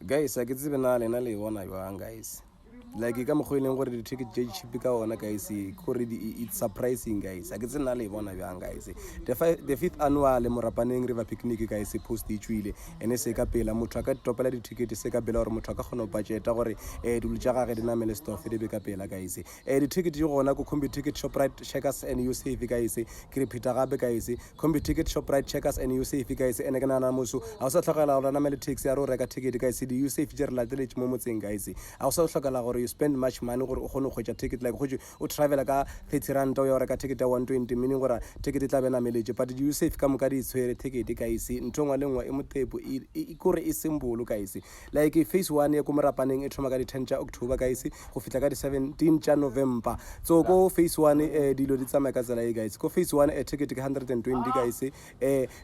Guys, I get even na lena le bona jwang guys. Like ka mokgo ileng gore di ticket je cheap ka ona guys, it's surprising guys. I get na le bona jwang guys. The fifth annual Morapaneng River Picnic guys post e tswile ene se ka pela motho ka topela di ticket se ka bela gore motho ka kgona budgeta gore dilo tša gagwe di namele stuff di be ka pela guys. Di ticket di gona go Combi Ticket Shoprite Checkers and You Save guys. Ke re pheta gape guys. Combi Ticket Shoprite Checkers and You Save guys ene ke nana moso a o sa tlhokala gore namele taxi ya ro reka ticket guys di You Save je re lateletse mo motseng guys. A o sa tlhokala gore you spend much money gore o kgone go tšea ticket like go o travel ka 30 rand o ya reka ticket ya 120 meaning gore ticket tla bena meletse but you safe ka moka di tshwere ticket guys ntongwa lengwa e motepo e kore e symbol guys like phase 1 ya ko Morapaneng e thoma ka di 10 tša October guys go fitla ka di 17 tša November so go phase 1 dilo di tsamaya ka tsela e guys go phase 1 ticket ke 120 guys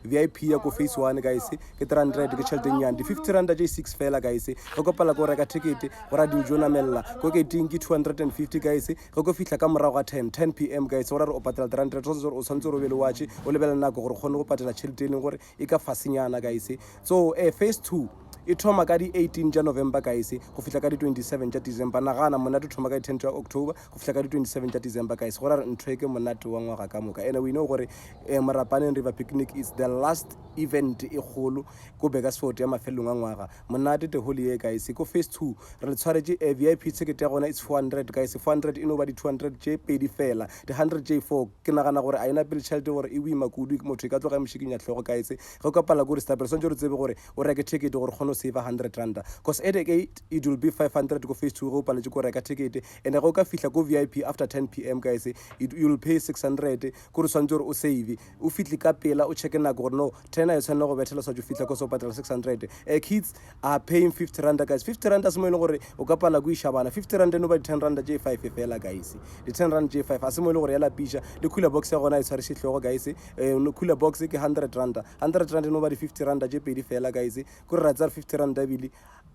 VIP ya go phase 1 guys ke 300 ke tšhelete nyane 50 rand je 6 fela guys go kopala go reka ticket go ra di jona mella go ke tinki 250 guys go go fitla ka morago ga 10 pm guys ora re o patela 300 o tshwantse re be le watch o lebela nako gore kgone go patela tšhelete e leng gore e ka fasinyana guys so phase 2 e thoma ka di 18 tša November guys go fitla ka di 27 tša December nagana monate thoma ka di 10 tša October go fitla ka di 27 tša December guys gore ntho e ke monate wa ngwaga ka moka and we know gore Morapaneng River Picnic is the last event e kgolo go Bakersford ya mafelong a ngwaga monate the whole year guys go phase 2 re tshwaretse VIP ticket ya gona it's 400 guys 400 ino ba di 200 je pedi fela di 100 je 4 ke nagana gore a ina pele tšhelete gore e boima kudu motho e ka tloga moshikinya tlhogo guys go ka pala gore stapele sonje re tsebe gore o reke ticket gore kgone save 100 rand because at the gate it will be 500 go phase 2 go paletse go reka ticket and go ka fitla go VIP after 10 pm guys you will pay 600 go re swantse gore o save o fitli ka pela o check nako gore no 10 ya tsena go betela sa jo fitla go so patela 600 kids are paying 50 rand guys 50 rand asmo ile gore o ka pala go ishabana 50 rand no ba 10 rand je 5 fela guys di 10 rand je 5 asmo ile gore ya la pisha le cooler box ya gona e tshware shitlogo guys no cooler box ke 100 rand no ba di 50 rand je pedi fela guys go re ratsa 50 rand bili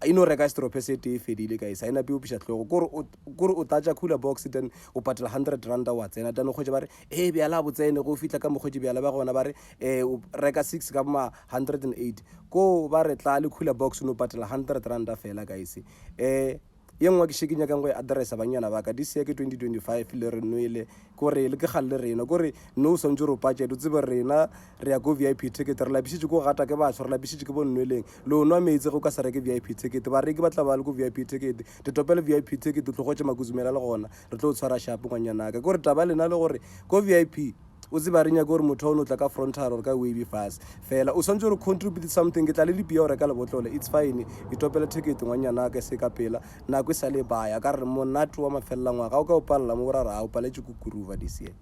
ino reka stropesete e fedile guys ina bi o pisha tlhogo gore o tatja cooler box then o patela 100 rand wa tsena then go je bare be ala botsene go fitla ka mogoji be ala ba gona bare o reka 6 ka ma 108 go ba re tla le cooler box no patela 100 rand fela guys yengwa ke shekinya ka ngo address banyana ba ka dise ke 2025 le re noile gore le ke galle rena gore no sontse ro budget o tsebe rena re ya go VIP ticket re la bisitse go gata ke ba tshwara la bisitse ke bonnweleng lo nwa metse go ka sa reke VIP ticket ba re ke batla ba le go VIP ticket te topele VIP ticket tlo go tse maguzumela le gona re tlo tshwara sharp ngwanyana ka gore taba lena le gore go VIP o se ba renya gore motho o tla ka frontal or ka wavy fast fela o swantse re contribute something ke tla le dipia o reka le botlole it's fine e topela ticket ngwanyana ka se ka pela na go sa le baya ka re monate wa mafella ngwaga o ka o palla mo ra ra o paletse go kuruva this year